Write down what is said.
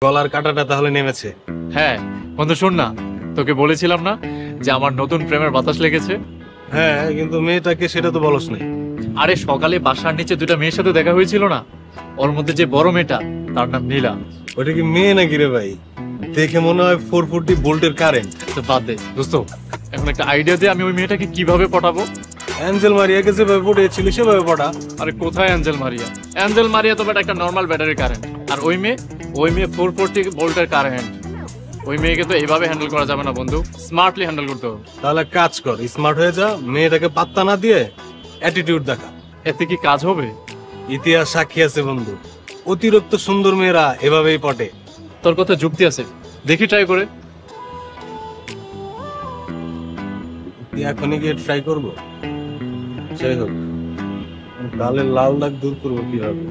গলার কাঁটাটা তাহলে নেমেছে। হ্যাঁ বন্ধু, শোন না, তোকে বলেছিলাম না যে আমার নতুন প্রেমের বাতাস লেগেছে। হ্যাঁ, কিন্তু মেয়েটাকে সেটা তো বলস নাই। আরে সকালে বাসার নিচে দুটা মেয়ের সাথে দেখা হয়েছিল না, ওর মধ্যে যে বড় মেয়েটা তার নাম নীলা। ওটা কি মেয়ে নাকি রে ভাই? দেখে মনে হয় 440 ভোল্টের কারেন্ট। তো বাদ দে দোস্ত, এখন একটা আইডিয়া দে, আমি ওই মেয়েটাকে কিভাবে পটাবো। অ্যাঞ্জেল মারিয়াকে যেভাবে পড়িয়েছিলি সেভাবে পড়া। আরে কোথায় অ্যাঞ্জেল মারিয়া? অ্যাঞ্জেল মারিয়া তো একটা নর্মাল ব্যাটারি কারেন্ট, আর ওই মেয়ে 440 ভোল্টের কারেন্ট। ওই মেয়েকে তো এইভাবে হ্যান্ডেল করা যাবে না বন্ধু, স্মার্টলি হ্যান্ডেল করতে হবে। তাহলে কাজ কর, স্মার্ট হয়ে যা, মেয়েটাকে পাত্তা না দিয়ে অ্যাটিটিউড দেখা। এতে কি কাজ হবে? ইতিহাস সাক্ষী আছে বন্ধু, অতিরিক্ত সুন্দর মেয়েরা এভাবেই পটে। তোর কথা যুক্তি আছে, দেখি ট্রাই করে। এখনই গিয়ে ট্রাই করবো। যাই হোক, গালের লাল দাগ দূর করবো কিভাবে?